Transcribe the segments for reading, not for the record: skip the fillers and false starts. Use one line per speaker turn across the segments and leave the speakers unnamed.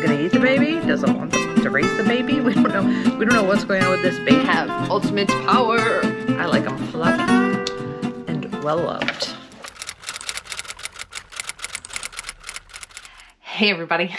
it gonna eat the baby? Does it want to raise the baby? We don't know. We don't know what's going on with this baby. Have ultimate power. I like them fluffy and well loved. Hey everybody,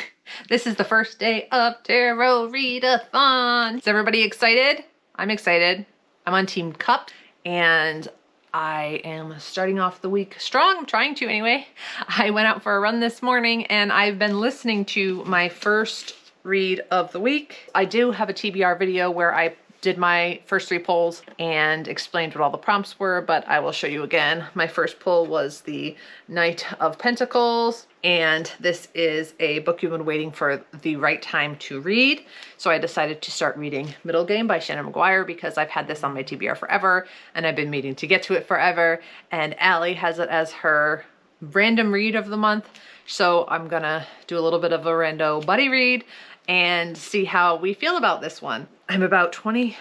this is the first day of Tarot Readathon. Is everybody excited? I'm excited. I'm on Team Cup and I am starting off the week strong. I'm trying to anyway. I went out for a run this morning and I've been listening to my first read of the week. I do have a TBR video where I did my first 3 pulls and explained what all the prompts were, but I will show you again. My first pull was the Knight of Pentacles, and this is a book you've been waiting for the right time to read. So I decided to start reading Middle Game by Shannon McGuire because I've had this on my TBR forever and I've been meaning to get to it forever. And Allie has it as her random read of the month. So I'm gonna do a little bit of a rando buddy read and see how we feel about this one. I'm about 25%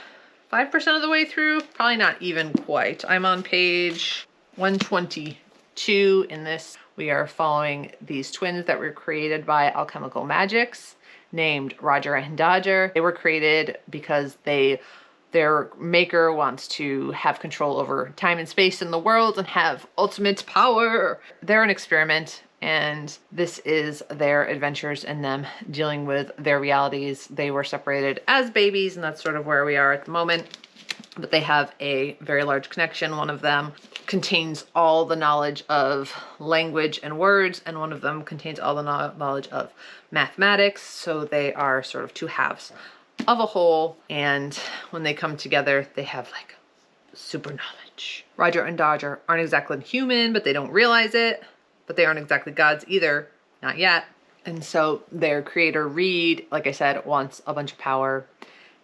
of the way through, probably not even quite. I'm on page 122 in this. We are following these twins that were created by Alchemical Magics named Roger and Dodger. They were created because their maker wants to have control over time and space in the world and have ultimate power. They're an experiment, and this is their adventures and them dealing with their realities. They were separated as babies, and that's sort of where we are at the moment. But they have a very large connection. One of them contains all the knowledge of language and words, and one of them contains all the knowledge of mathematics. So they are sort of 2 halves of a whole, and when they come together, they have like super knowledge. Roger and Dodger aren't exactly human, but they don't realize it. But they aren't exactly gods either, not yet. And so their creator, Reed, like I said, wants a bunch of power,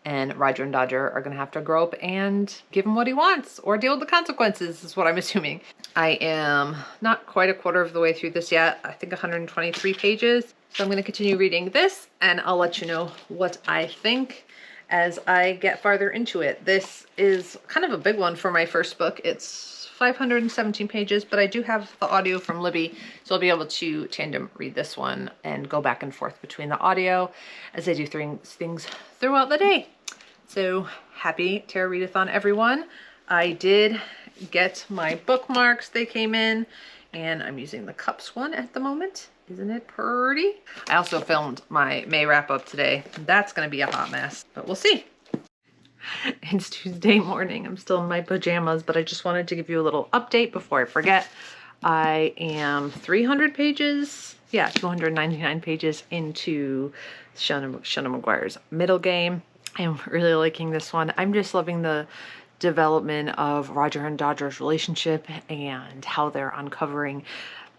and Roger and Dodger are gonna have to grow up and give him what he wants or deal with the consequences, is what I'm assuming. I am not quite a quarter of the way through this yet. I think 123 pages. So I'm gonna continue reading this and I'll let you know what I think as I get farther into it. This is kind of a big one for my first book. It's 517 pages, but I do have the audio from Libby, so I'll be able to tandem read this one and go back and forth between the audio as I do things throughout the day. So happy Tarot Readathon, everyone. I did get my bookmarks. They came in, and I'm using the Cups one at the moment. Isn't it pretty? I also filmed my May wrap-up today. That's going to be a hot mess, but we'll see. It's Tuesday morning. I'm still in my pajamas, but I just wanted to give you a little update before I forget. I am 300 pages, 299 pages into Shannon McGuire's Middle Game. I'm really liking this one. I'm just loving the development of Roger and Dodger's relationship and how they're uncovering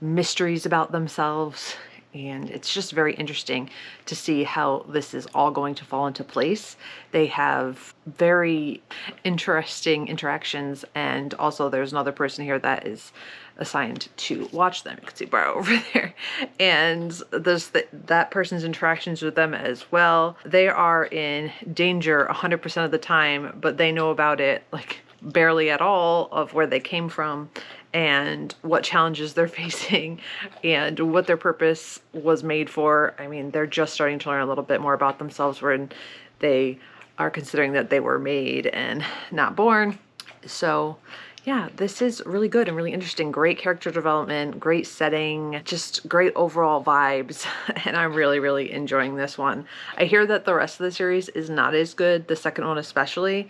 mysteries about themselves. And it's just very interesting to see how this is all going to fall into place. They have very interesting interactions, and also there's another person here that is assigned to watch them. You can see Bar over there. And there's that person's interactions with them as well. They are in danger 100% of the time, but they know about it like barely at all of where they came from and what challenges they're facing and what their purpose was made for. I mean, they're just starting to learn a little bit more about themselves when they are considering that they were made and not born. So yeah, this is really good and really interesting. Great character development, great setting, just great overall vibes. And I'm really, really enjoying this one. I hear that the rest of the series is not as good, the second one especially.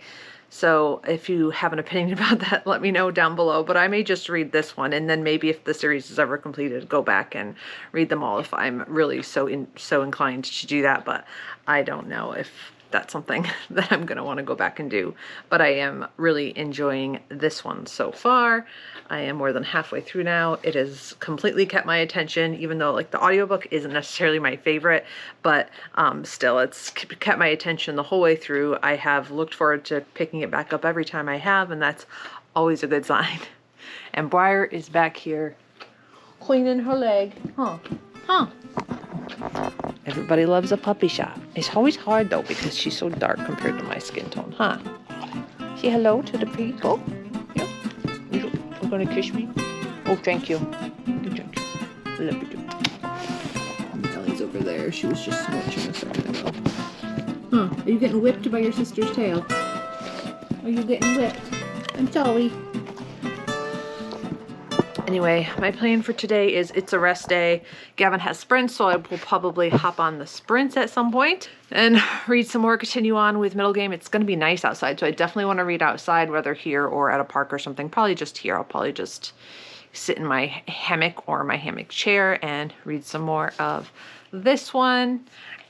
So if you have an opinion about that, let me know down below. But I may just read this one, and then maybe if the series is ever completed, go back and read them all if I'm really so inclined to do that. But I don't know if that's something that I'm going to want to go back and do. But I am really enjoying this one so far. I am more than halfway through now. It has completely kept my attention, even though like the audiobook isn't necessarily my favorite, but still it's kept my attention the whole way through. I have looked forward to picking it back up every time I have, and that's always a good sign. And Briar is back here cleaning her leg. Huh. Everybody loves a puppy shop. It's always hard though because she's so dark compared to my skin tone, huh? Say hello to the people. Yeah. You're gonna kiss me? Oh, thank you. Thank you. I love you too. Ellie's over there. She was just snorching a second ago. Huh, are you getting whipped by your sister's tail? Are you getting whipped? I'm sorry. Anyway, my plan for today is it's a rest day. Gavin has sprints, so I will probably hop on the sprints at some point and read some more, continue on with middle game. It's going to be nice outside, so I definitely want to read outside, whether here or at a park or something. Probably just here. I'll probably just sit in my hammock or my hammock chair and read some more of this one.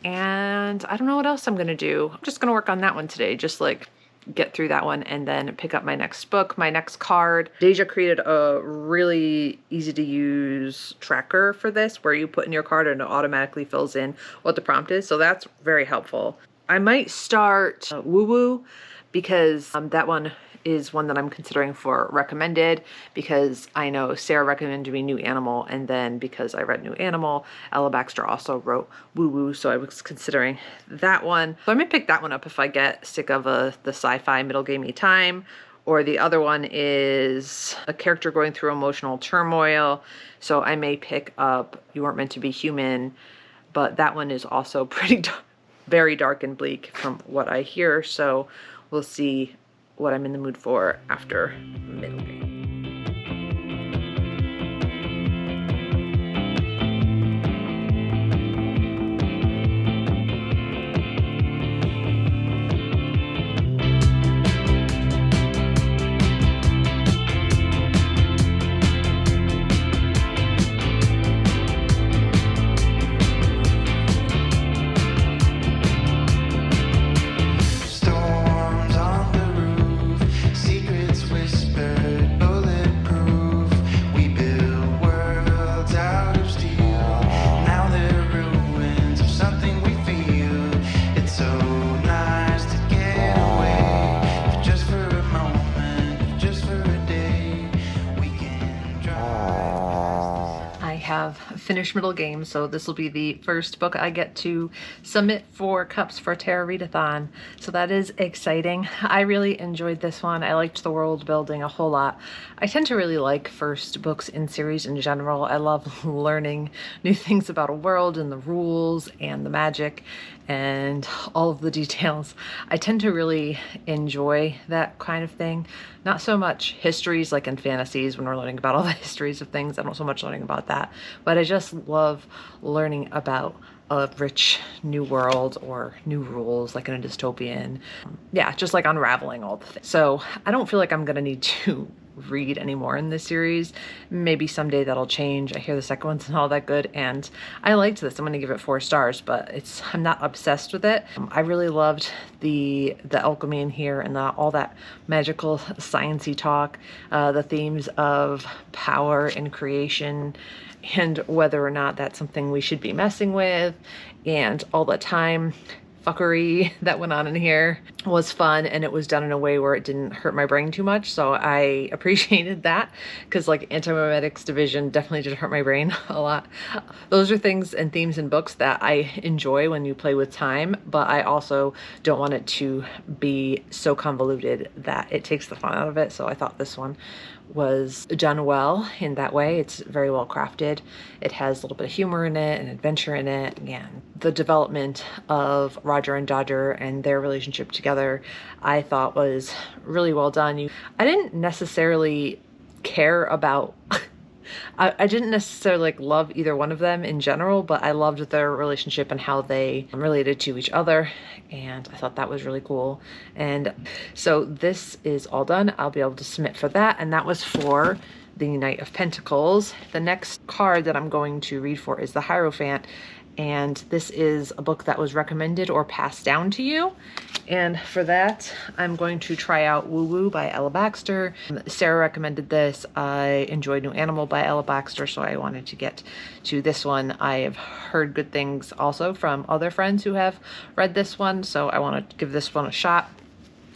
And I don't know what else I'm going to do. I'm just going to work on that one today, just like get through that one and then pick up my next book, my next card. Deja created a really easy to use tracker for this where you put in your card and it automatically fills in what the prompt is. So that's very helpful. I might start Woo Woo because that one is one that I'm considering for recommended, because I know Sarah recommended me New Animal, and then because I read New Animal, Ella Baxter also wrote Woo Woo, so I was considering that one. So I might pick that one up if I get sick of the sci-fi middle gamey time. Or the other one is a character going through emotional turmoil, so I may pick up You Weren't Meant to Be Human, but that one is also pretty very dark and bleak from what I hear, so we'll see what I'm in the mood for after middle game. Have finished middle game, so this will be the first book I get to submit for cups for Tarot Readathon, so that is exciting. I really enjoyed this one. I liked the world building a whole lot. I tend to really like first books in series in general. I love learning new things about a world and the rules and the magic and all of the details. I tend to really enjoy that kind of thing. Not so much histories like in fantasies when we're learning about all the histories of things. I don't so much learning about that, but I just love learning about a rich new world or new rules like in a dystopian. Yeah, just like unraveling all the things. So I don't feel like I'm gonna need to read anymore in this series. Maybe someday that'll change. I hear the second one's not all that good, and I liked this. I'm gonna give it 4 stars, but I'm not obsessed with it. I really loved the alchemy in here and all that magical sciencey talk, the themes of power and creation and whether or not that's something we should be messing with, and all the time fuckery that went on in here was fun, and it was done in a way where it didn't hurt my brain too much, so I appreciated that, because like Antimemetics Division definitely did hurt my brain a lot. Those are things and themes in books that I enjoy when you play with time, but I also don't want it to be so convoluted that it takes the fun out of it, so I thought this one was done well in that way. It's very well crafted. It has a little bit of humor in it and adventure in it, and the development of Roger and Dodger and their relationship together I thought was really well done. I didn't necessarily care about I didn't necessarily like love either one of them in general, but I loved their relationship and how they related to each other, and I thought that was really cool. And so this is all done. I'll be able to submit for that, and that was for the Knight of Pentacles. The next card that I'm going to read for is the Hierophant, and this is a book that was recommended or passed down to you. And for that, I'm going to try out Woo Woo by Ella Baxter. Sarah recommended this. I enjoyed New Animal by Ella Baxter, so I wanted to get to this one. I have heard good things also from other friends who have read this one, so I want to give this one a shot.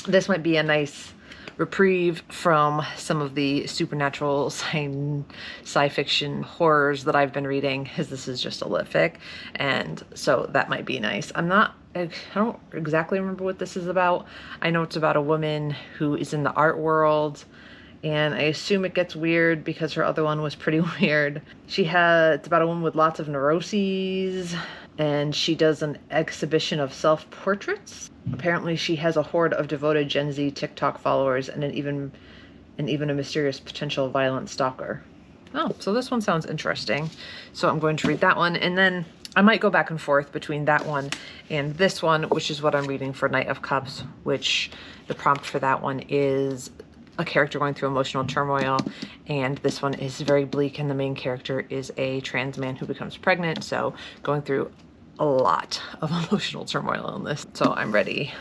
This might be a nice reprieve from some of the supernatural sci fiction horrors that I've been reading, because this is just a lit fic, and so that might be nice. I don't exactly remember what this is about. I know it's about a woman who is in the art world, and I assume it gets weird because her other one was pretty weird. It's about a woman with lots of neuroses, and she does an exhibition of self-portraits. Apparently she has a horde of devoted Gen Z TikTok followers and even a mysterious potential violent stalker. Oh, so this one sounds interesting. So I'm going to read that one, and then I might go back and forth between that one and this one, which is what I'm reading for Knight of Cups, which the prompt for that one is a character going through emotional turmoil, and this one is very bleak, and the main character is a trans man who becomes pregnant, so going through a lot of emotional turmoil in this. So I'm ready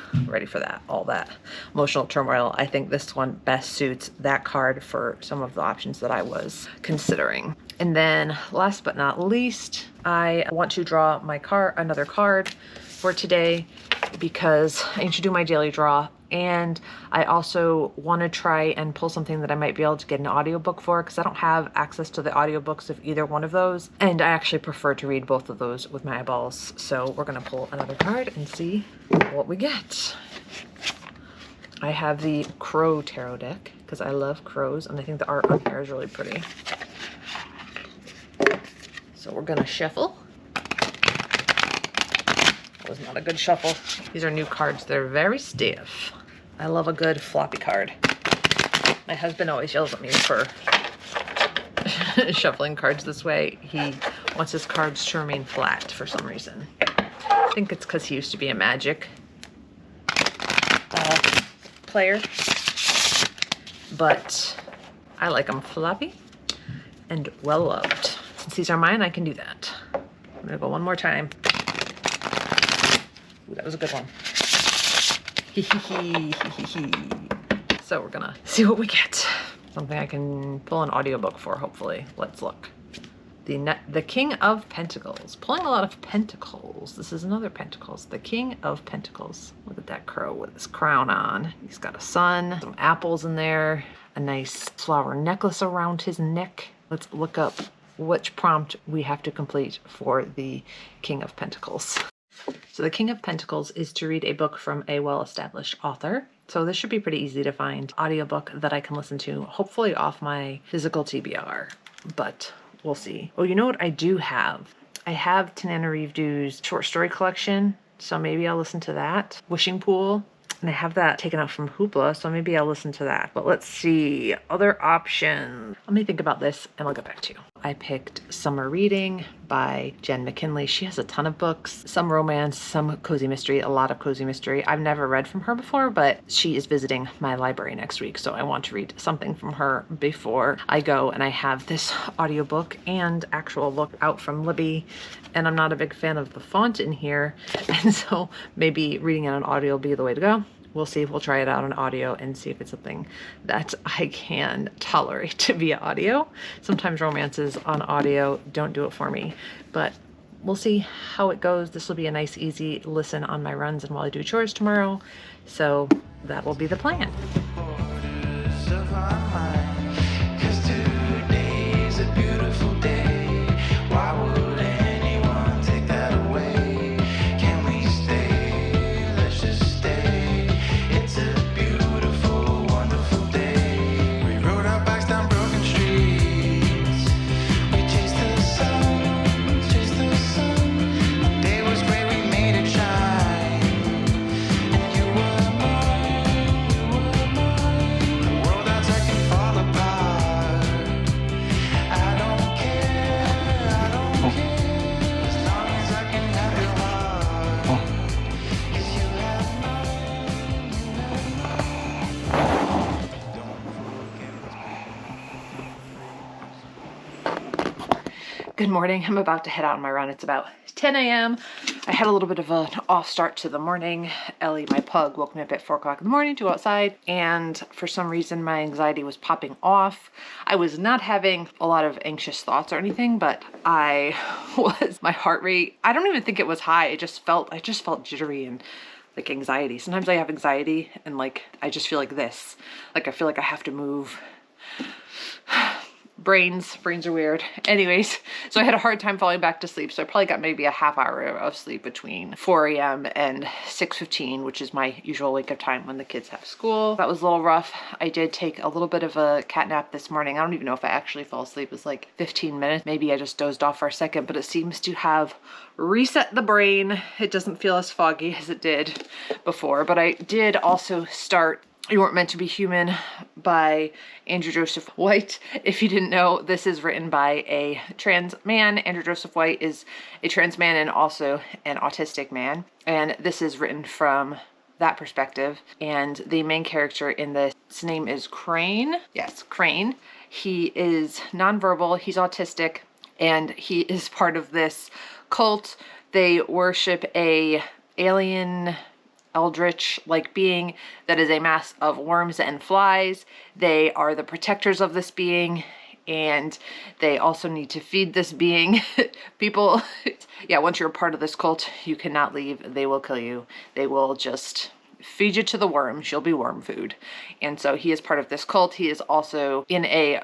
for that, all that emotional turmoil. I think this one best suits that card for some of the options that I was considering. And then last but not least, I want to draw another card for today because I need to do my daily draw. And I also want to try and pull something that I might be able to get an audiobook for, because I don't have access to the audiobooks of either one of those. And I actually prefer to read both of those with my eyeballs. So we're going to pull another card and see what we get. I have the Crow Tarot deck because I love crows, and I think the art on here is really pretty. So we're going to shuffle. That was not a good shuffle. These are new cards. They're very stiff. I love a good floppy card. My husband always yells at me for shuffling cards this way. He wants his cards to remain flat for some reason. I think it's because he used to be a Magic player. But I like them floppy and well loved. Since these are mine, I can do that. I'm gonna go one more time. Ooh, that was a good one. So we're gonna see what we get. Something I can pull an audiobook for, hopefully. Let's look. The King of Pentacles. Pulling a lot of pentacles. This is another pentacles. The King of Pentacles. Look at that crow with his crown on. He's got a sun, some apples in there, a nice flower necklace around his neck. Let's look up which prompt we have to complete for the King of Pentacles. So the King of Pentacles is to read a book from a well-established author. So this should be pretty easy to find. Audiobook that I can listen to, hopefully off my physical TBR, but we'll see. Oh, you know what I do have? I have Tanana Reevedu's short story collection, so maybe I'll listen to that. Wishing Pool, and I have that taken out from Hoopla, so maybe I'll listen to that. But let's see, other options. Let me think about this and I'll get back to you. I picked Summer Reading by Jen McKinley. She has a ton of books, some romance, some cozy mystery, a lot of cozy mystery. I've never read from her before, but she is visiting my library next week, so I want to read something from her before I go. And I have this audiobook and actual book out from Libby, and I'm not a big fan of the font in here, and so maybe reading it on audio will be the way to go. We'll see. We'll try it out on audio and see if it's something that I can tolerate to via audio. Sometimes romances on audio don't do it for me, but we'll see how it goes. This will be a nice, easy listen on my runs and while I do chores tomorrow. So that will be the plan. Good morning. I'm about to head out on my run. It's about 10 a.m. I had a little bit of an off start to the morning. Ellie, my pug, woke me up at 4 o'clock in the morning to go outside, and for some reason my anxiety was popping off. I was not having a lot of anxious thoughts or anything, but my heart rate, I don't even think it was high. I just felt jittery and like anxiety. Sometimes I have anxiety and like I just feel like this. Like I feel like I have to move. Brains are weird. Anyways, so I had a hard time falling back to sleep. So I probably got maybe a half hour of sleep between 4 a.m. and 6:15, which is my usual wake up time when the kids have school. That was a little rough. I did take a little bit of a cat nap this morning. I don't even know if I actually fell asleep. It was like 15 minutes. Maybe I just dozed off for a second, but it seems to have reset the brain. It doesn't feel as foggy as it did before, but I did also start You Weren't Meant to Be Human by Andrew Joseph White. If you didn't know, this is written by a trans man. Andrew Joseph White is a trans man and also an autistic man. And this is written from that perspective. And the main character in this, his name is Crane. Yes, Crane. He is nonverbal, he's autistic, and he is part of this cult. They worship a alien eldritch-like being that is a mass of worms and flies. They are the protectors of this being, and they also need to feed this being. People, yeah, once you're a part of this cult, you cannot leave. They will kill you. They will just feed you to the worms. You'll be worm food. And so he is part of this cult. He is also in a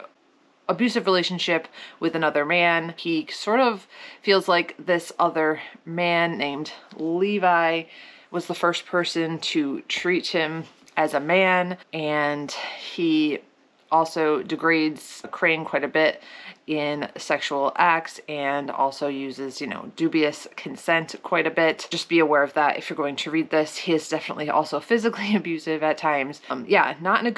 abusive relationship with another man. He sort of feels like this other man named Levi was the first person to treat him as a man, and he also degrades Crane quite a bit in sexual acts and also uses, dubious consent quite a bit. Just be aware of that if you're going to read this. He is definitely also physically abusive at times. Yeah, not in a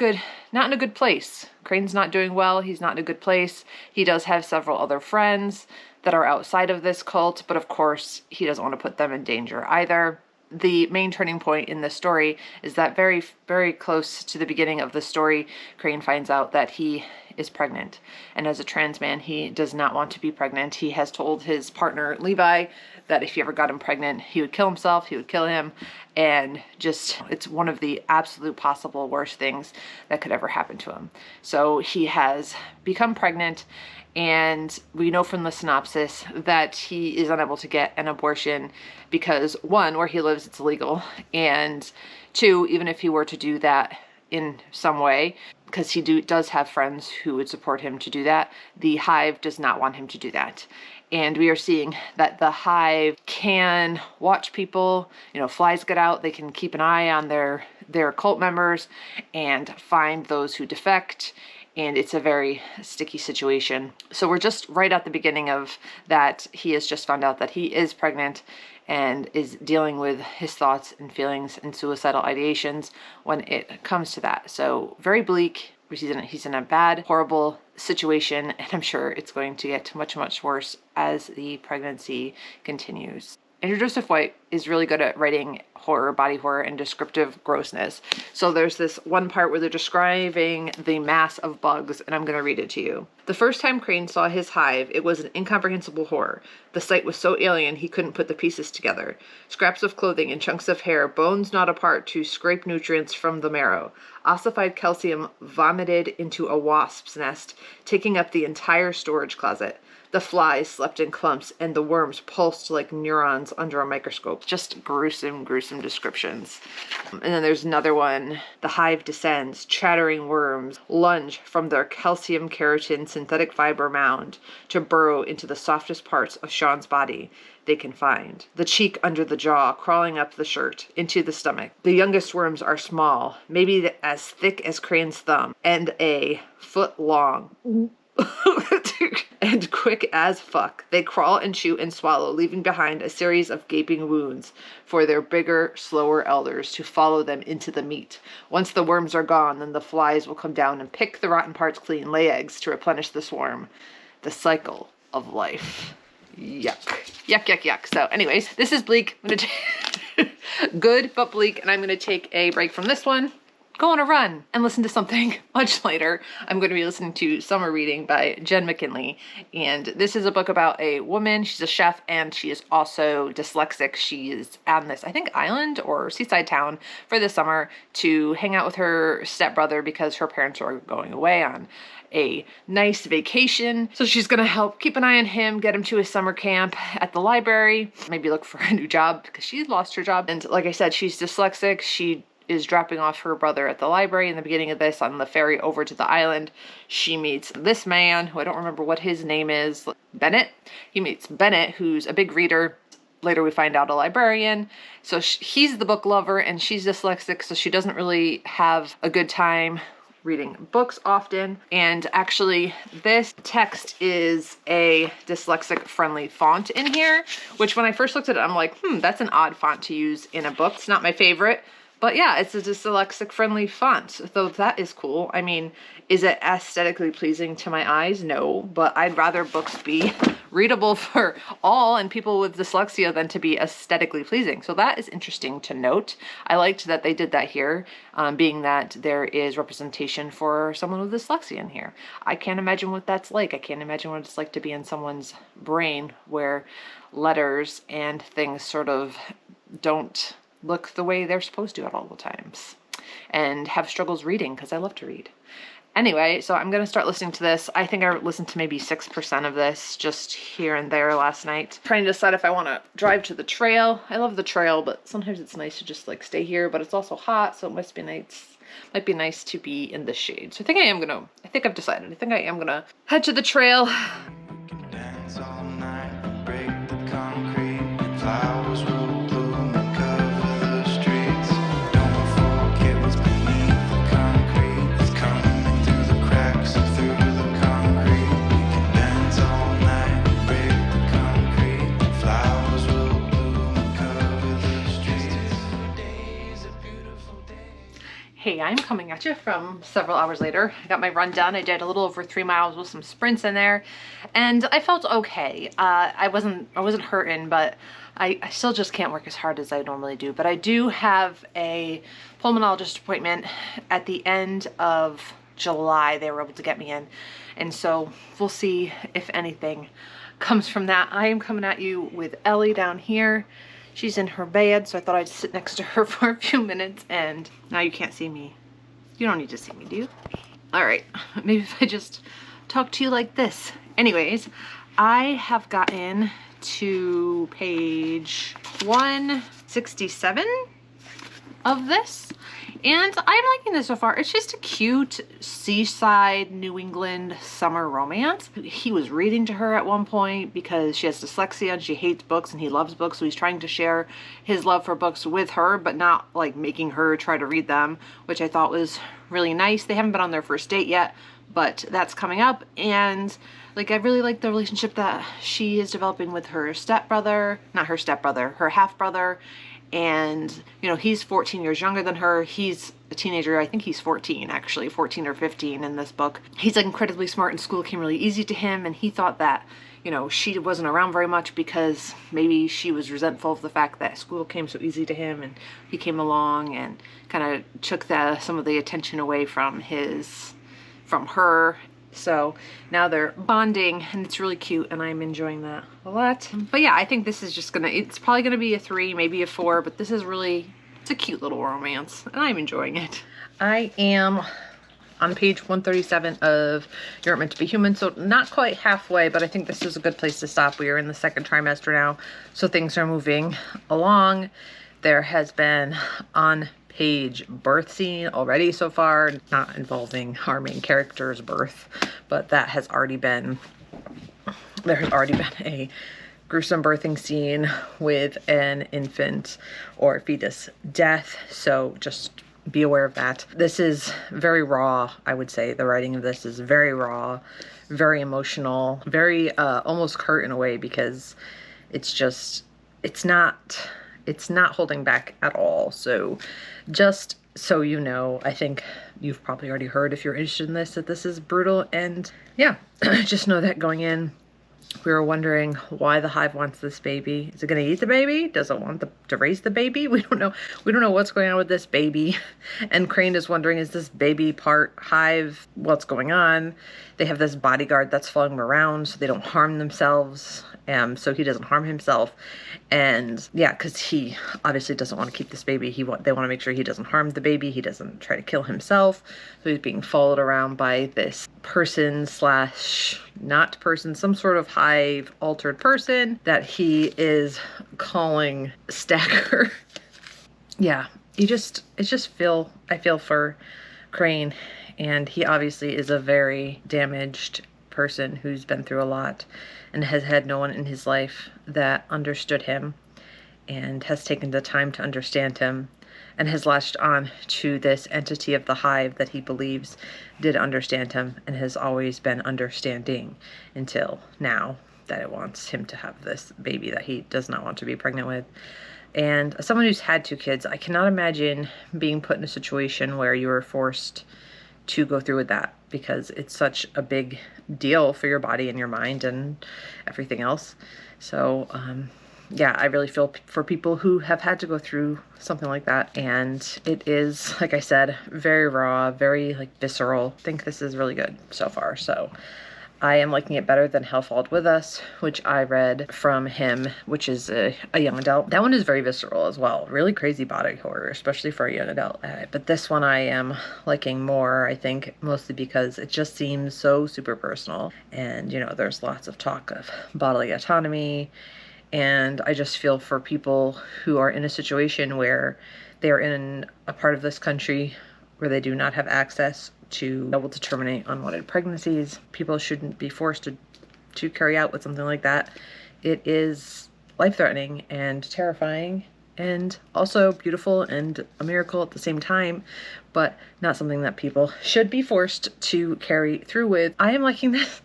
good place. Crane's not doing well. He's not in a good place. He does have several other friends that are outside of this cult, but of course he doesn't want to put them in danger either. The main turning point in this story is that very, very close to the beginning of the story, Crane finds out that he is pregnant. And as a trans man, he does not want to be pregnant. He has told his partner, Levi, that if he ever got him pregnant, he would kill himself, he would kill him. And just, it's one of the absolute possible worst things that could ever happen to him. So he has become pregnant, and we know from the synopsis that he is unable to get an abortion because, one, where he lives, it's illegal. And two, even if he were to do that in some way, because he does have friends who would support him to do that, the Hive does not want him to do that. And we are seeing that the Hive can watch people, flies get out, they can keep an eye on their cult members and find those who defect. And it's a very sticky situation. So we're just right at the beginning of that. He has just found out that he is pregnant and is dealing with his thoughts and feelings and suicidal ideations when it comes to that. So very bleak. He's in a bad, horrible situation, and I'm sure it's going to get much, much worse as the pregnancy continues. Andrew Joseph White is really good at writing horror, body horror, and descriptive grossness. So there's this one part where they're describing the mass of bugs, and I'm going to read it to you. The first time Crane saw his hive, it was an incomprehensible horror. The sight was so alien he couldn't put the pieces together. Scraps of clothing and chunks of hair, bones gnawed apart to scrape nutrients from the marrow. Ossified calcium vomited into a wasp's nest, taking up the entire storage closet. The flies slept in clumps, and the worms pulsed like neurons under a microscope. Just gruesome, gruesome descriptions. And then there's another one. The hive descends. Chattering worms lunge from their calcium keratin synthetic fiber mound to burrow into the softest parts of Sean's body they can find. The cheek under the jaw, crawling up the shirt, into the stomach. The youngest worms are small, maybe as thick as Crane's thumb, and a foot long. And quick as fuck. They crawl and chew and swallow, leaving behind a series of gaping wounds for their bigger, slower elders to follow them into the meat. Once the worms are gone, then the flies will come down and pick the rotten parts clean, lay eggs to replenish the swarm. The cycle of life. Yuck. Yuck, yuck, yuck. So anyways, this is bleak. I'm gonna good, but bleak, and I'm going to take a break from this one. Go on a run and listen to something much later. I'm going to be listening to Summer Reading by Jen McKinley. And this is a book about a woman. She's a chef and she is also dyslexic. She is on this, I think, island or seaside town for the summer to hang out with her stepbrother because her parents are going away on a nice vacation. So she's going to help keep an eye on him, get him to his summer camp at the library, maybe look for a new job because she lost her job. And like I said, she's dyslexic. She is dropping off her brother at the library in the beginning of this. On the ferry over to the island, she meets this man who I don't remember what his name is, Bennett. He meets Bennett, who's a big reader. Later we find out a librarian. So he's the book lover and she's dyslexic, so she doesn't really have a good time reading books often. And actually this text is a dyslexic friendly font in here, which when I first looked at it, I'm like, that's an odd font to use in a book. It's not my favorite, but yeah, it's a dyslexic friendly font. So that is cool. I mean, is it aesthetically pleasing to my eyes? No, but I'd rather books be readable for all and people with dyslexia than to be aesthetically pleasing. So that is interesting to note. I liked that they did that here, being that there is representation for someone with dyslexia in here. I can't imagine what that's like. I can't imagine what it's like to be in someone's brain where letters and things sort of don't look the way they're supposed to at all the times, and have struggles reading, because I love to read. Anyway, so I'm going to start listening to this. I think I listened to maybe 6% of this just here and there last night. Trying to decide if I want to drive to the trail. I love the trail, but sometimes it's nice to just like stay here, but it's also hot, so it must be nice. Might be nice to be in the shade. So I think I've decided. I think I am going to head to the trail.
Dance all night, break the concrete, flowers will bloom and cover the streets. Don't forget what's beneath the concrete. It's coming through the cracks and through the concrete. We can dance all night, break the concrete, flowers will bloom and cover the streets. Today's a beautiful day.
Hey, I'm coming at you from several hours later. I got my run done. I did a little over 3 miles with some sprints in there, and I felt okay. I wasn't hurting, but I still just can't work as hard as I normally do. But I do have a pulmonologist appointment at the end of July. They were able to get me in, and so we'll see if anything comes from that. I am coming at you with Ellie down here. She's in her bed, so I thought I'd sit next to her for a few minutes, and now you can't see me. You don't need to see me, do you? All right, maybe if I just talk to you like this. Anyways, I have gotten to page 167 of this, and I'm liking this so far. It's just a cute seaside New England summer romance. He was reading to her at one point because she has dyslexia and she hates books and he loves books, so he's trying to share his love for books with her, but not like making her try to read them, which I thought was really nice. They haven't been on their first date yet, but that's coming up. And like, I really like the relationship that she is developing with her stepbrother, not her stepbrother, her half-brother. And, you know, he's 14 years younger than her. He's a teenager. I think he's 14, actually, 14 or 15 in this book. He's like incredibly smart and school came really easy to him. And he thought that, you know, she wasn't around very much because maybe she was resentful of the fact that school came so easy to him, and he came along and kind of took some of the attention away from her. So now they're bonding and it's really cute, and I'm enjoying that a lot. But yeah, I think this is just it's probably gonna be a 3, maybe a 4, but this is really, it's a cute little romance and I'm enjoying it. I am on page 137 of You're Meant to Be Human, so not quite halfway, but I think this is a good place to stop. We are in the 2nd trimester now, so things are moving along. There has been on page birth scene already so far, not involving our main character's birth, but there has already been a gruesome birthing scene with an infant or fetus death, so just be aware of that. This is very raw, I would say. The writing of this is very raw, very emotional, very almost curt in a way, because it's not holding back at all. So just so you know, I think you've probably already heard, if you're interested in this, that this is brutal. And yeah, just know that going in, we were wondering why the hive wants this baby. Is it going to eat the baby? Does it want to raise the baby? We don't know. We don't know what's going on with this baby. And Crane is wondering, is this baby part hive? What's going on? They have this bodyguard that's following them around so they don't harm themselves. So he doesn't harm himself. And yeah, because he obviously doesn't want to keep this baby. They want to make sure he doesn't harm the baby. He doesn't try to kill himself. So he's being followed around by this person / not person, some sort of hive altered person that he is calling Stacker. Yeah, I feel for Crane, and he obviously is a very damaged person who's been through a lot and has had no one in his life that understood him and has taken the time to understand him, and has latched on to this entity of the hive that he believes did understand him and has always been understanding until now that it wants him to have this baby that he does not want to be pregnant with. And as someone who's had 2 kids, I cannot imagine being put in a situation where you are forced to go through with that, because it's such a big deal for your body and your mind and everything else. So, yeah, I really feel for people who have had to go through something like that. And it is, like I said, very raw, very like visceral. I think this is really good so far. So I am liking it better than Hell Followed With Us, which I read from him, which is a young adult. That one is very visceral as well. Really crazy body horror, especially for a young adult. But this one I am liking more, I think, mostly because it just seems so super personal. And, you know, there's lots of talk of bodily autonomy. And I just feel for people who are in a situation where they are in a part of this country where they do not have access to be able to terminate unwanted pregnancies. People shouldn't be forced to carry out with something like that. It is life-threatening and terrifying and also beautiful and a miracle at the same time, but not something that people should be forced to carry through with. I am liking this.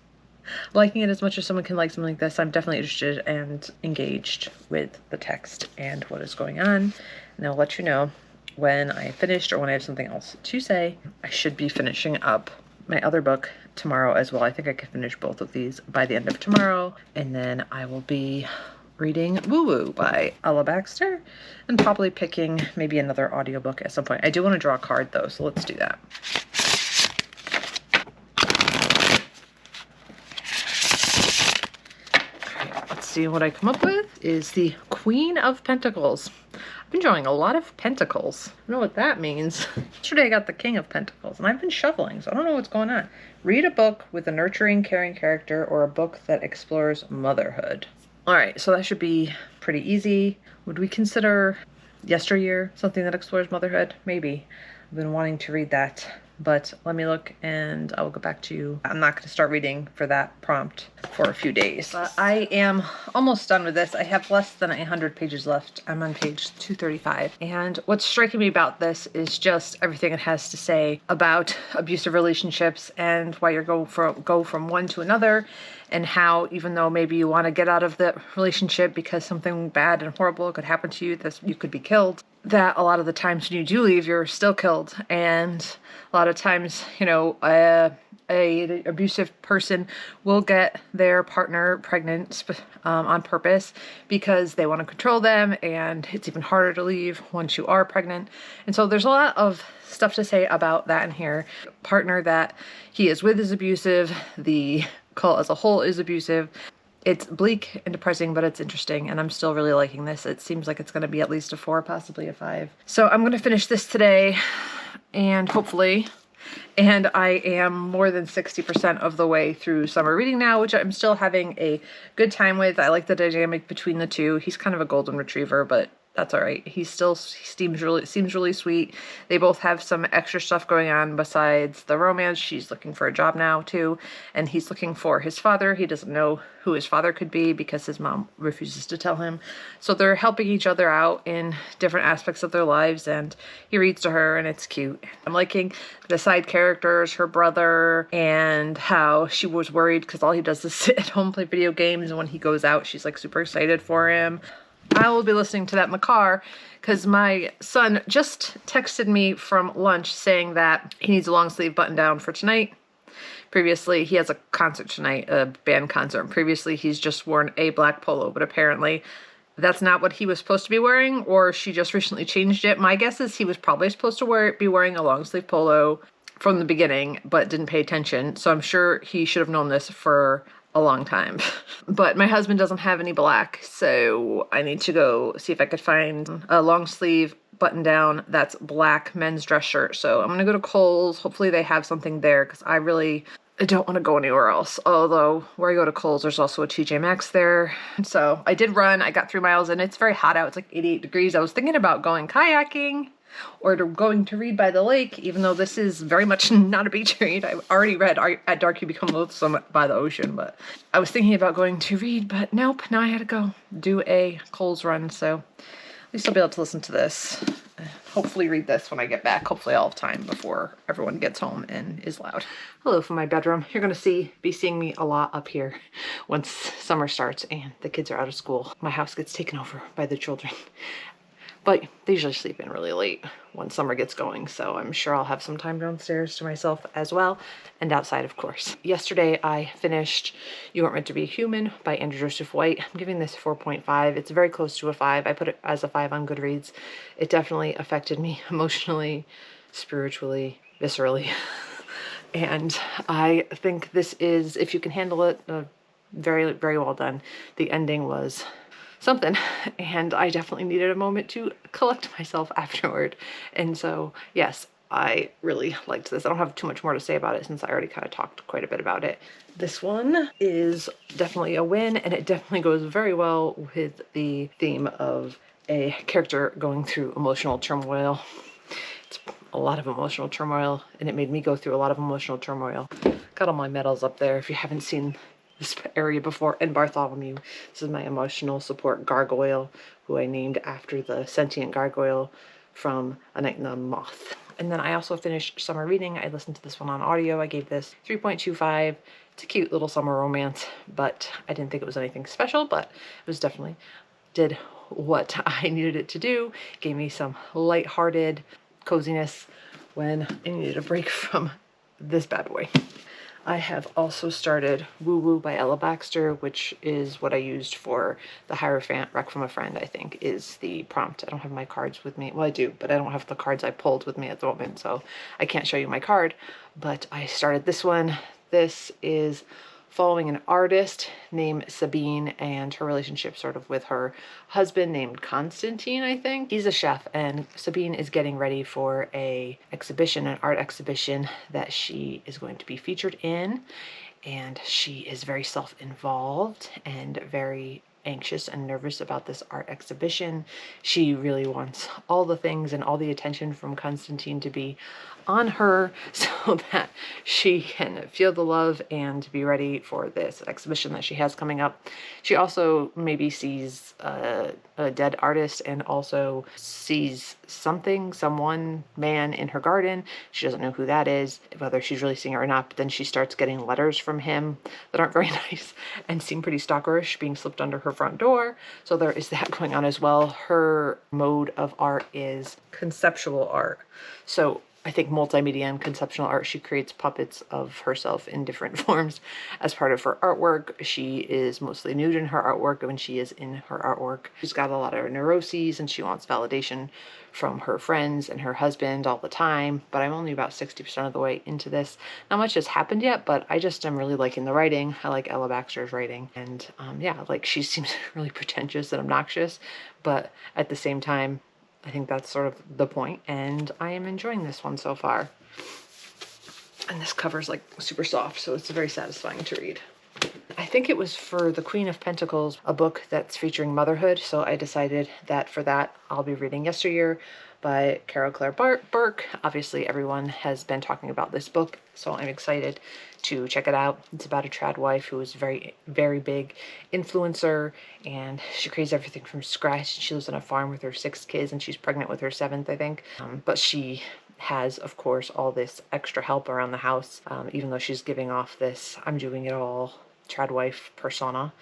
Liking it as much as someone can like something like this. I'm definitely interested and engaged with the text and what is going on. And I'll let you know when I finished or when I have something else to say. I should be finishing up my other book tomorrow as well. I think I can finish both of these by the end of tomorrow. And then I will be reading Woo Woo by Ella Baxter and probably picking maybe another audiobook at some point. I do want to draw a card though, so let's do that. See what I come up with is the Queen of Pentacles. I've been drawing a lot of pentacles. I don't know what that means. Yesterday I got the King of Pentacles and I've been shuffling, so I don't know what's going on. Read a book with a nurturing, caring character or a book that explores motherhood. All right, so that should be pretty easy. Would we consider Yesteryear something that explores motherhood? Maybe. I've been wanting to read that. But let me look and I will get back to you. I'm not going to start reading for that prompt for a few days. But I am almost done with this. I have less than 100 pages left. I'm on page 235. And what's striking me about this is just everything it has to say about abusive relationships and why you're go from one to another, and how even though maybe you want to get out of the relationship because something bad and horrible could happen to you, that you could be killed, that a lot of the times when you do leave, you're still killed. And a lot of times, you know, a abusive person will get their partner pregnant on purpose because they want to control them, and it's even harder to leave once you are pregnant. And so there's a lot of stuff to say about that in here. Partner that he is with is abusive. The cult as a whole is abusive. It's bleak and depressing, but it's interesting, and I'm still really liking this. It seems like it's going to be at least a 4, possibly a 5. So I'm going to finish this today, and hopefully, and I am more than 60% of the way through summer reading now, which I'm still having a good time with. I like the dynamic between the two. He's kind of a golden retriever, but that's all right. He seems really sweet. They both have some extra stuff going on besides the romance. She's looking for a job now too, and he's looking for his father. He doesn't know who his father could be because his mom refuses to tell him. So they're helping each other out in different aspects of their lives, and he reads to her, and it's cute. I'm liking the side characters, her brother, and how she was worried because all he does is sit at home, play video games, and when he goes out, she's like super excited for him. I will be listening to that in the car because my son just texted me from lunch saying that he needs a long sleeve button down for tonight. Previously, he has a concert tonight, a band concert. And previously, he's just worn a black polo, but apparently that's not what he was supposed to be wearing, or she just recently changed it. My guess is he was probably supposed to be wearing a long sleeve polo from the beginning, but didn't pay attention. So I'm sure he should have known this for a long time. But my husband doesn't have any black, so I need to go see if I could find a long sleeve button down that's black men's dress shirt. So I'm gonna go to Kohl's. Hopefully they have something there, because I really I don't want to go anywhere else. Although where I go to Kohl's, there's also a TJ Maxx there. So I did run. I got 3 miles and it's very hot out. It's like 88 degrees. I was thinking about going kayaking or going to read by the lake, even though this is very much not a beach read. I've already read At Dark You Become Loathsome by the Ocean, but I was thinking about going to read, but nope, now I had to go do a Kohl's run. So at least I'll be able to listen to this. Hopefully read this when I get back. Hopefully I'll have time before everyone gets home and is loud. Hello from my bedroom. You're gonna be seeing me a lot up here once summer starts and the kids are out of school. My house gets taken over by the children. But they usually sleep in really late when summer gets going, so I'm sure I'll have some time downstairs to myself as well, and outside, of course. Yesterday, I finished You Weren't Meant to Be a Human by Andrew Joseph White. I'm giving this 4.5. It's very close to a 5. I put it as a 5 on Goodreads. It definitely affected me emotionally, spiritually, viscerally. And I think this is, if you can handle it, very, very well done. The ending was something, and I definitely needed a moment to collect myself afterward. And so yes, I really liked this. I don't have too much more to say about it since I already kind of talked quite a bit about it. This one is definitely a win, and it definitely goes very well with the theme of a character going through emotional turmoil. It's a lot of emotional turmoil, and it made me go through a lot of emotional turmoil. Got all my medals up there if you haven't seen this area before. And Bartholomew, this is my emotional support gargoyle, who I named after the sentient gargoyle from A Night in the Moth. And then I also finished Summer Reading. I listened to this one on audio. I gave this 3.25. It's a cute little summer romance, but I didn't think it was anything special, but it was definitely did what I needed it to do. Gave me some lighthearted coziness when I needed a break from this bad boy. I have also started Woo Woo by Ella Baxter, which is what I used for the Hierophant. Wreck from a Friend, I think, is the prompt. I don't have my cards with me. Well, I do, but I don't have the cards I pulled with me at the moment, so I can't show you my card. But I started this one. This is following an artist named Sabine and her relationship sort of with her husband named Constantine, I think. He's a chef, and Sabine is getting ready for an art exhibition that she is going to be featured in. And she is very self-involved and very anxious and nervous about this art exhibition. She really wants all the things and all the attention from Constantine to be on her so that she can feel the love and be ready for this exhibition that she has coming up. She also maybe sees a dead artist and also sees someone, man in her garden. She doesn't know who that is, whether she's really seeing it or not, but then she starts getting letters from him that aren't very nice and seem pretty stalkerish, being slipped under her front door. So there is that going on as well. Her mode of art is conceptual art. So I think multimedia and conceptual art, she creates puppets of herself in different forms as part of her artwork. She is mostly nude in her artwork when she is in her artwork. She's got a lot of neuroses and she wants validation from her friends and her husband all the time, but I'm only about 60% of the way into this. Not much has happened yet, but I just am really liking the writing. I like Ella Baxter's writing, and yeah, like she seems really pretentious and obnoxious, but at the same time, I think that's sort of the point, and I am enjoying this one so far. And this cover's like super soft, so it's very satisfying to read. I think it was for the Queen of Pentacles, a book that's featuring motherhood, so I decided that for that I'll be reading Yesteryear by Carol Claire Burke. Obviously everyone has been talking about this book, so I'm excited to check it out. It's about a trad wife who is a very, very big influencer, and she creates everything from scratch. She lives on a farm with her 6 kids, and she's pregnant with her 7th, I think. But she has, of course, all this extra help around the house, even though she's giving off this I'm doing it all trad wife persona.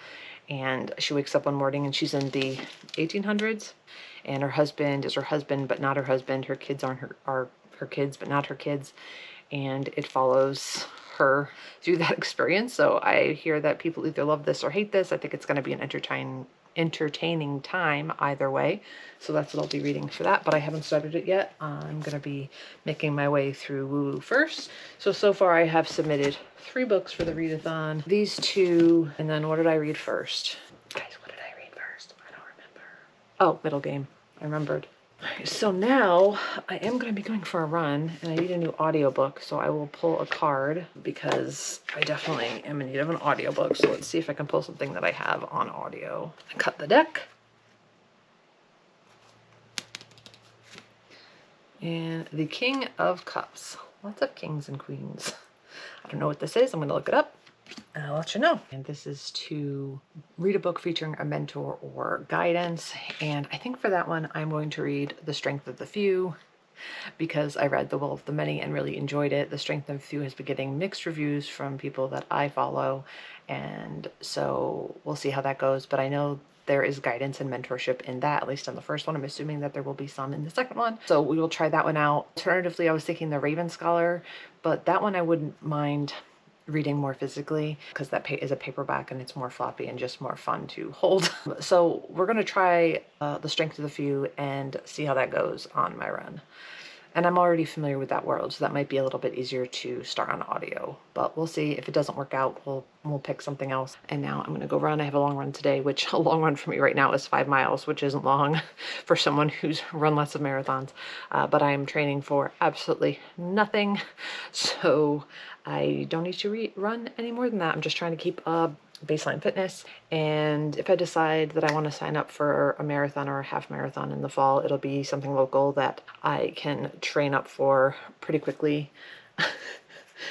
And she wakes up one morning and she's in the 1800s, and her husband is her husband but not her husband. Her kids are her kids but not her kids, and it follows her through that experience. So I hear that people either love this or hate this. I think it's going to be an entertaining time either way, so that's what I'll be reading for that, but I haven't started it yet. I'm going to be making my way through Woo Woo first. So far I have submitted 3 books for the readathon. These 2, and then what did I read first? Guys, what did I read first? I don't remember. Oh, Middle Game. I remembered. So now I am going to be going for a run and I need a new audiobook, so I will pull a card because I definitely am in need of an audiobook. So let's see if I can pull something that I have on audio. Cut the deck. And the King of Cups. Lots of kings and queens. I don't know what this is. I'm going to look it up and I'll let you know. And this is to read a book featuring a mentor or guidance. And I think for that one, I'm going to read The Strength of the Few because I read The Will of the Many and really enjoyed it. The Strength of the Few has been getting mixed reviews from people that I follow. And so we'll see how that goes. But I know there is guidance and mentorship in that, at least on the first one. I'm assuming that there will be some in the second one. So we will try that one out. Alternatively, I was thinking The Raven Scholar, but that one I wouldn't mind reading more physically because that is a paperback and it's more floppy and just more fun to hold. So we're going to try The Strength of the Few and see how that goes on my run. And I'm already familiar with that world, so that might be a little bit easier to start on audio. But we'll see. If it doesn't work out, we'll pick something else. And now I'm going to go run. I have a long run today, which a long run for me right now is 5 miles, which isn't long for someone who's run lots of marathons. But I am training for absolutely nothing, so I don't need to run any more than that. I'm just trying to keep baseline fitness, and if I decide that I want to sign up for a marathon or a half marathon in the fall, it'll be something local that I can train up for pretty quickly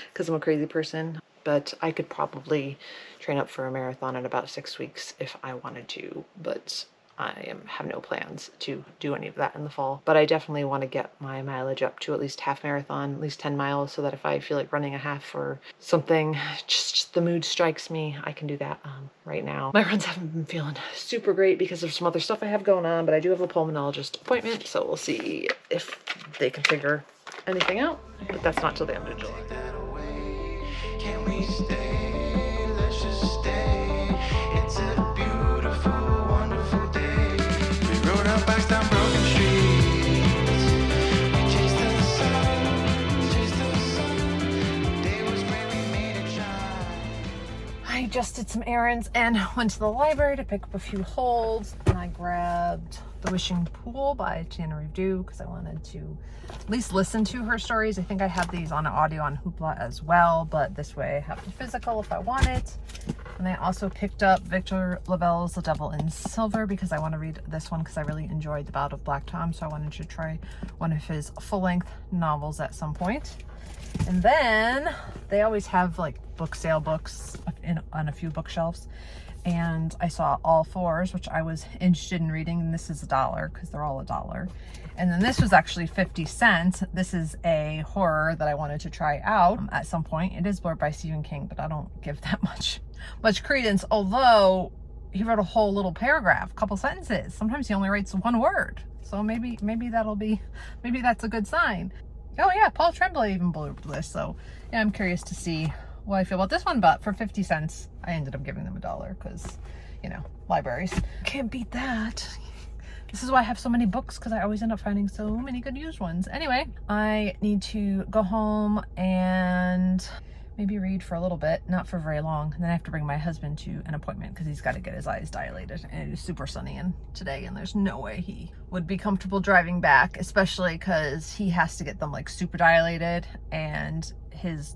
because I'm a crazy person. But I could probably train up for a marathon in about 6 weeks if I wanted to, but I have no plans to do any of that in the fall. But I definitely want to get my mileage up to at least half marathon, at least 10 miles, so that if I feel like running a half or something, just the mood strikes me, I can do that right now. My runs haven't been feeling super great because of some other stuff I have going on, but I do have a pulmonologist appointment, so we'll see if they can figure anything out. But that's not till the end of July.
Can we stay? Let's just stay. It's a beautiful, wonderful day. We rode our bikes down broken streets. We chased the sun, chased the sun. The day was great, we made it shine.
I just did some errands and went to the library to pick up a few holds, and I grabbed The Wishing Pool by Tana Reeve because I wanted to at least listen to her stories. I think I have these on audio on Hoopla as well, but this way I have the physical if I want it. And I also picked up Victor Lavelle's The Devil in Silver because I want to read this one because I really enjoyed The Bout of Black Tom, so I wanted to try one of his full-length novels at some point. And then they always have like book sale books on a few bookshelves, and I saw All Fours, which I was interested in reading, and this is $1 because they're all $1. And then this was actually 50 cents. This is a horror that I wanted to try out at some point. It is blurred by Stephen King, but I don't give that much credence, although he wrote a whole little paragraph, a couple sentences. Sometimes he only writes one word, so maybe that's a good sign. Oh yeah, Paul Tremblay even blurbed this, so yeah, I'm curious to see what I feel about this one. But for 50 cents, I ended up giving them $1 because, you know, libraries. Can't beat that. This is why I have so many books, because I always end up finding so many good used ones. Anyway, I need to go home and maybe read for a little bit, not for very long. And then I have to bring my husband to an appointment because he's got to get his eyes dilated, and it is super sunny today, and there's no way he would be comfortable driving back, especially because he has to get them like super dilated, and his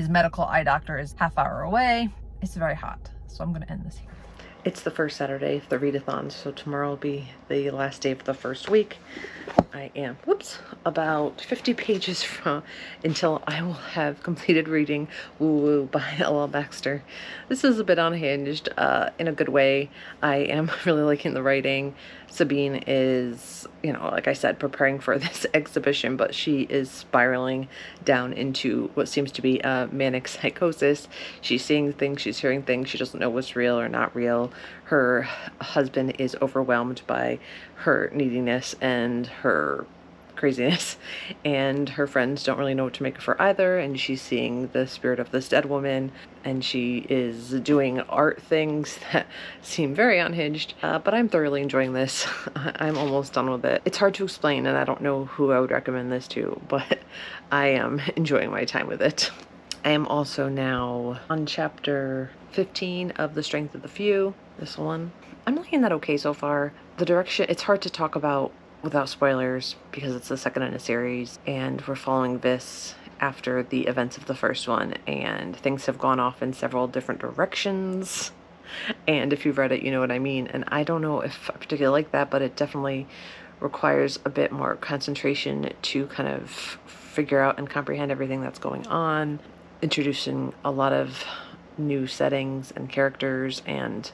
medical eye doctor is half-hour away. It's very hot, so I'm going to end this here. It's the first Saturday of the Readathon, so tomorrow will be the last day of the first week. I am, about 50 pages from until I will have completed reading Woo Woo by Ella Baxter. This is a bit unhinged in a good way. I am really liking the writing. Sabine is, you know, like I said, preparing for this exhibition, but she is spiraling down into what seems to be a manic psychosis. She's seeing things, she's hearing things, she doesn't know what's real or not real. Her husband is overwhelmed by her neediness and her craziness, and her friends don't really know what to make of her either, and she's seeing the spirit of this dead woman, and she is doing art things that seem very unhinged, but I'm thoroughly enjoying this. I'm almost done with it. It's hard to explain, and I don't know who I would recommend this to, but I am enjoying my time with it. I am also now on chapter 15 of The Strength of the Few, this one. I'm liking that okay so far. The direction, it's hard to talk about without spoilers because it's the second in a series, and we're following this after the events of the first one, and things have gone off in several different directions. And if you've read it, you know what I mean. And I don't know if I particularly like that, but it definitely requires a bit more concentration to kind of figure out and comprehend everything that's going on, introducing a lot of new settings and characters and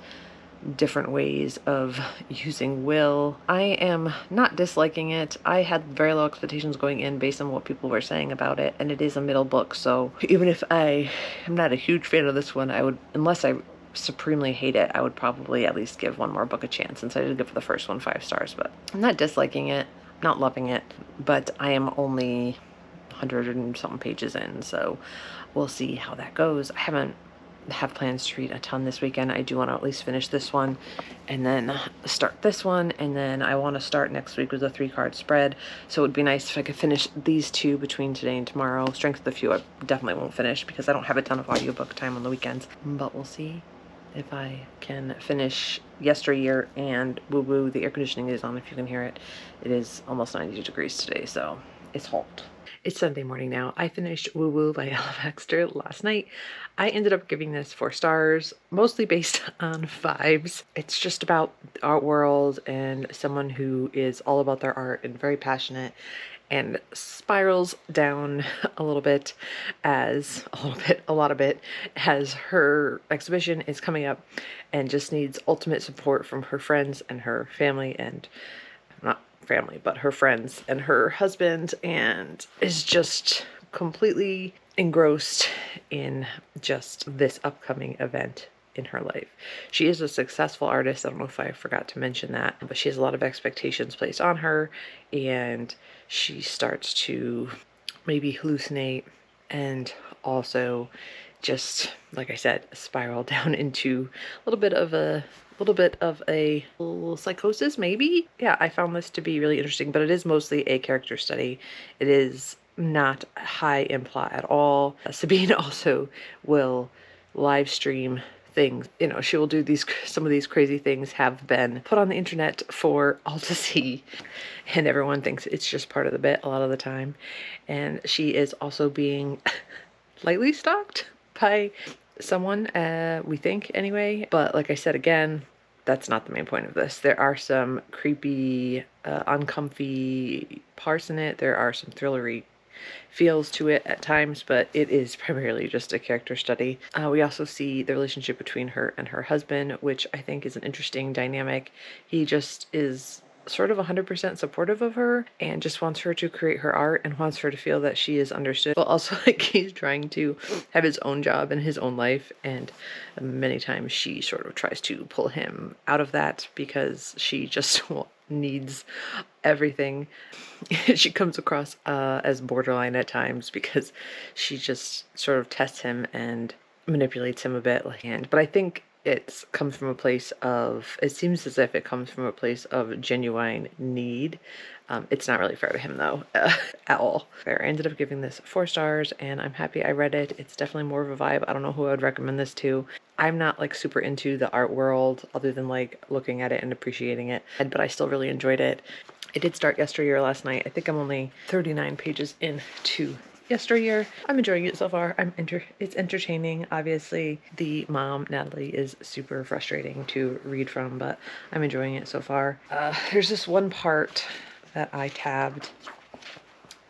different ways of using will. I am not disliking it. I had very low expectations going in based on what people were saying about it, and it is a middle book, so even if I am not a huge fan of this one, I would, unless I supremely hate it, I would probably at least give one more book a chance, since I did give the first one 5 stars. But I'm not disliking it, not loving it, but I am only 100 and something pages in, so we'll see how that goes. I have plans to read a ton this weekend. I do want to at least finish this one and then start this one, and then I want to start next week with a 3-card spread, so it would be nice if I could finish these 2 between today and tomorrow. Strength of the Few I definitely won't finish because I don't have a ton of audiobook time on the weekends, but we'll see if I can finish Yesteryear and Woo Woo. The air conditioning is on if you can hear it. It is almost 90 degrees today, so it's hot. It's Sunday morning now. I finished Woo Woo by Ella Baxter last night. I ended up giving this 4 stars, mostly based on vibes. It's just about the art world and someone who is all about their art and very passionate, and spirals down a lot of it, as her exhibition is coming up and just needs ultimate support from her friends and her family, and not family, but her friends and her husband, and is just completely engrossed in just this upcoming event in her life. She is a successful artist. I don't know if I forgot to mention that, but she has a lot of expectations placed on her, and she starts to maybe hallucinate and also just, like I said, spiral down into a little bit of a psychosis, maybe. Yeah, I found this to be really interesting, but it is mostly a character study. It is not high in plot at all. Sabine also will live stream things. You know, she will do some of these crazy things have been put on the internet for all to see, and everyone thinks it's just part of the bit a lot of the time. And she is also being lightly stalked by someone, we think anyway. But like I said, again, that's not the main point of this. There are some creepy, uncomfy parts in it. There are some thrillery feels to it at times, but it is primarily just a character study. We also see the relationship between her and her husband, which I think is an interesting dynamic. He just is sort of 100% supportive of her and just wants her to create her art and wants her to feel that she is understood, but also like he's trying to have his own job and his own life, and many times she sort of tries to pull him out of that because she just needs everything. She comes across as borderline at times because she just sort of tests him and manipulates him a bit, but I think it seems as if it comes from a place of genuine need. It's not really fair to him though, at all. I ended up giving this 4 stars, and I'm happy I read it. It's definitely more of a vibe. I don't know who I would recommend this to. I'm not like super into the art world other than like looking at it and appreciating it, but I still really enjoyed it. I did start Yesteryear last night. I think I'm only 39 pages into Yesteryear. I'm enjoying it so far. It's entertaining. Obviously, the mom, Natalie, is super frustrating to read from, but I'm enjoying it so far. There's this one part that I tabbed,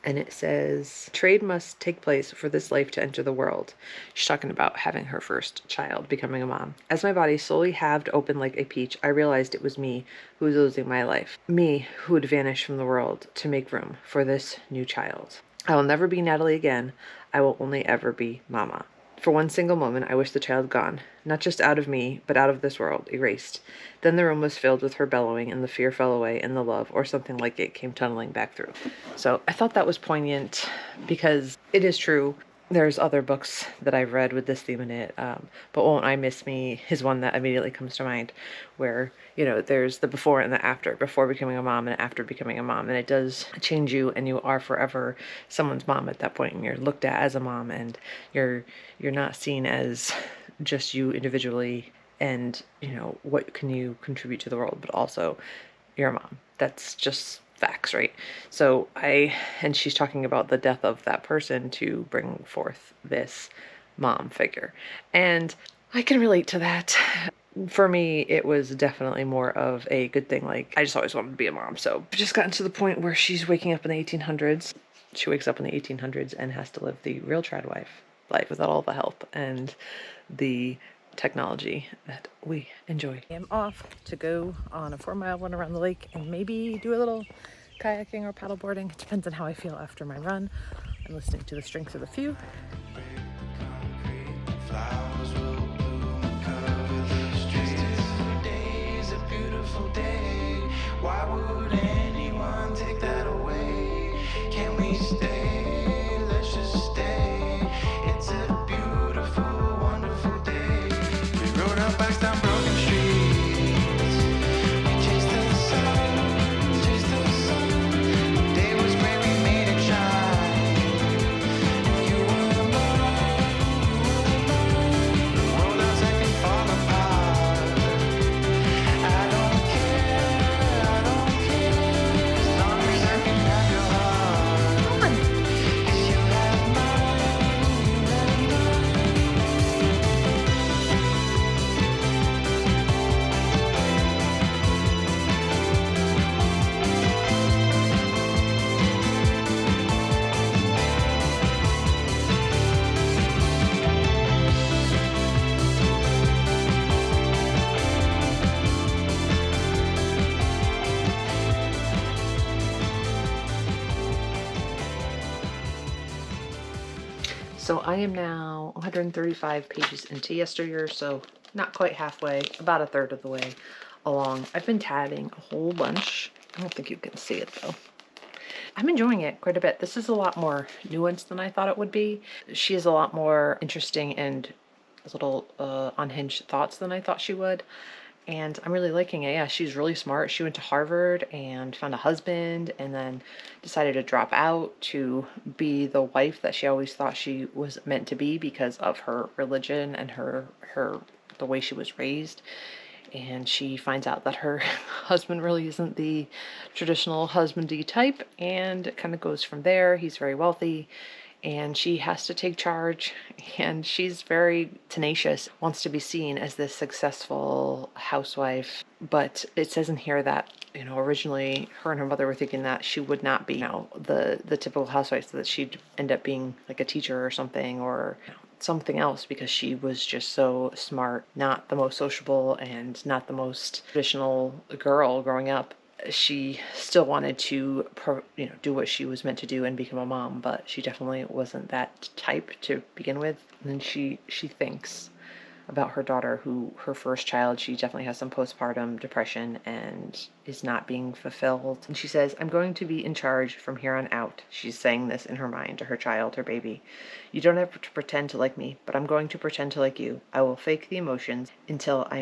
and it says, "Trade must take place for this life to enter the world." She's talking about having her first child, becoming a mom. "As my body slowly halved open like a peach, I realized it was me who was losing my life. Me who would vanish from the world to make room for this new child. I will never be Natalie again. I will only ever be Mama. For one single moment, I wish the child gone, not just out of me, but out of this world, erased. Then the room was filled with her bellowing, and the fear fell away, and the love, or something like it, came tunneling back through." So I thought that was poignant because it is true. There's other books that I've read with this theme in it, but Won't I Miss Me is one that immediately comes to mind, where, you know, there's the before and the after, before becoming a mom and after becoming a mom, and it does change you, and you are forever someone's mom at that point, and you're looked at as a mom, and you're not seen as just you individually, and, you know, what can you contribute to the world, but also you're a mom. That's just facts, right? So and she's talking about the death of that person to bring forth this mom figure. And I can relate to that. For me, it was definitely more of a good thing. Like, I just always wanted to be a mom. So I've just gotten to the point where she's waking up in the 1800s. She wakes up in the 1800s and has to live the real trad life without all the help and the technology that we enjoy. I am off to go on a 4-mile run around the lake and maybe do a little kayaking or paddleboarding. It depends on how I feel after my run. I'm listening to The Strength of the Few.
Flowers will bloom and cover the streets. Today's a beautiful day. Why would anyone take that away? Can we stay? Let's just stay. It's a beautiful, wonderful day. We rode our bikes down broken streets. We chased the sun, chased the sun. The day was great, we made it shine. And you were mine. The world outside can fall apart. I don't care, as long as I can have your heart. 'Cause you have mine, you have mine.
So I am now 135 pages into Yesteryear, so not quite halfway, about a third of the way along. I've been tabbing a whole bunch. I don't think you can see it though. I'm enjoying it quite a bit. This is a lot more nuanced than I thought it would be. She has a lot more interesting and little unhinged thoughts than I thought she would. And I'm really liking it. Yeah, she's really smart. She went to Harvard and found a husband and then decided to drop out to be the wife that she always thought she was meant to be because of her religion and the way she was raised. And she finds out that her husband really isn't the traditional husbandy type, and it kind of goes from there. He's very wealthy, and she has to take charge, and she's very tenacious, wants to be seen as this successful housewife. But it says in here that, you know, originally her and her mother were thinking that she would not be, you know, the typical housewife, so that she'd end up being like a teacher or something, or something else, because she was just so smart, not the most sociable and not the most traditional girl growing up. She still wanted to, you know, do what she was meant to do and become a mom, but she definitely wasn't that type to begin with. And then she thinks about her daughter, who, her first child, she definitely has some postpartum depression and is not being fulfilled. And she says, I'm going to be in charge from here on out. She's saying this in her mind to her child, her baby. You don't have to pretend to like me, but I'm going to pretend to like you. I will fake the emotions until I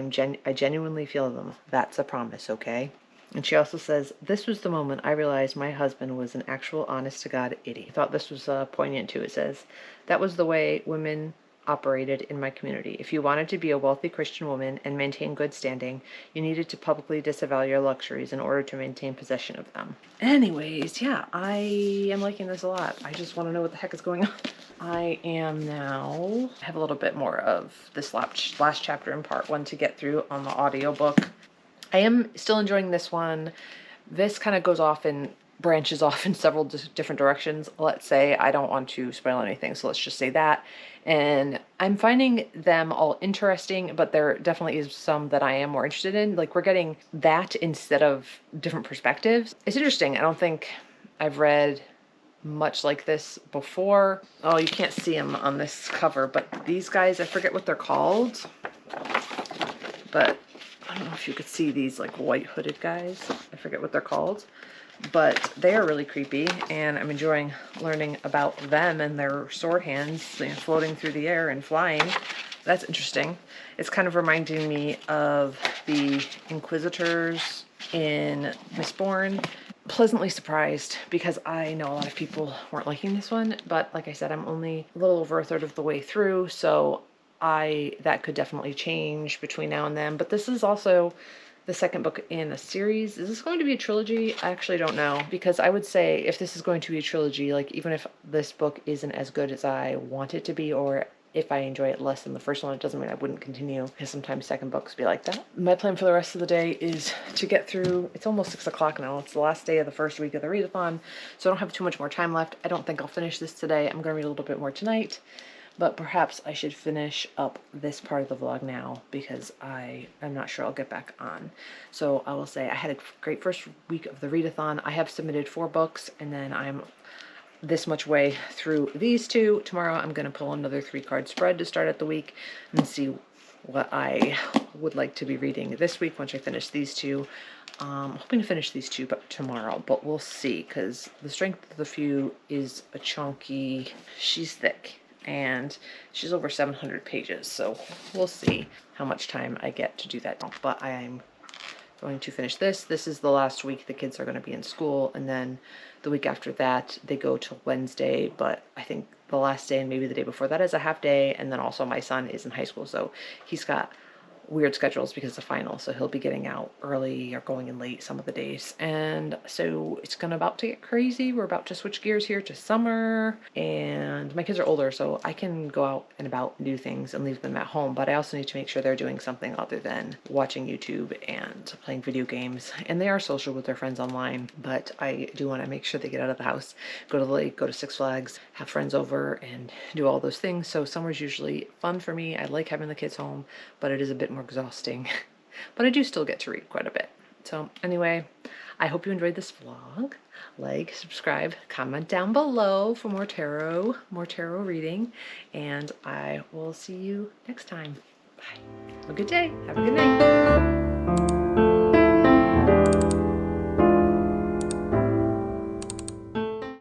genuinely feel them. That's a promise, okay? And she also says, this was the moment I realized my husband was an actual honest-to-God idiot. I thought this was poignant too. It says, that was the way women operated in my community. If you wanted to be a wealthy Christian woman and maintain good standing, you needed to publicly disavow your luxuries in order to maintain possession of them. Anyways, yeah, I am liking this a lot. I just want to know what the heck is going on. I have a little bit more of this last chapter in part 1 to get through on the audiobook. I am still enjoying this one. This kind of branches off in several different directions. Let's say, I don't want to spoil anything, so let's just say that. And I'm finding them all interesting, but there definitely is some that I am more interested in. Like, we're getting that instead of different perspectives. It's interesting. I don't think I've read much like this before. Oh, you can't see them on this cover, but these guys, I forget what they're called, but I don't know if you could see these like white hooded guys. I forget what they're called, but they are really creepy, and I'm enjoying learning about them and their sword hands, you know, floating through the air and flying. That's interesting. It's kind of reminding me of the Inquisitors in Mistborn. Pleasantly surprised, because I know a lot of people weren't liking this one, but like I said, I'm only a little over a third of the way through, so that could definitely change between now and then. But this is also the second book in a series. Is this going to be a trilogy? I actually don't know, because I would say if this is going to be a trilogy, like even if this book isn't as good as I want it to be, or if I enjoy it less than the first one, it doesn't mean I wouldn't continue, because sometimes second books be like that. My plan for the rest of the day is to get through, it's almost 6 o'clock now, it's the last day of the first week of the readathon, so I don't have too much more time left. I don't think I'll finish this today. I'm going to read a little bit more tonight, but perhaps I should finish up this part of the vlog now, because I'm not sure I'll get back on. So I will say I had a great first week of the readathon. I have submitted 4 books, and then I'm this much way through these 2. Tomorrow I'm going to pull another 3-card spread to start out the week and see what I would like to be reading this week once I finish these 2. I'm hoping to finish these 2 but tomorrow, but we'll see, because the Strength of the Few is a chunky, she's thick, and she's over 700 pages, so we'll see how much time I get to do that. But I am going to finish this. This is the last week the kids are going to be in school, and then the week after that they go till Wednesday, but I think the last day and maybe the day before that is a half day, and then also my son is in high school, so he's got weird schedules because of final, so he'll be getting out early or going in late some of the days, and so it's gonna about to get crazy. We're about to switch gears here to summer, and my kids are older, so I can go out and about and do things and leave them at home, but I also need to make sure they're doing something other than watching YouTube and playing video games. And they are social with their friends online, but I do want to make sure they get out of the house, go to the lake, go to Six Flags, have friends over, and do all those things. So summer's usually fun for me. I like having the kids home, but it is a bit more exhausting. But I do still get to read quite a bit. So anyway, I hope you enjoyed this vlog. Like, subscribe, comment down below for more tarot reading, and I will see you next time. Bye. Have a good day. Have a good night.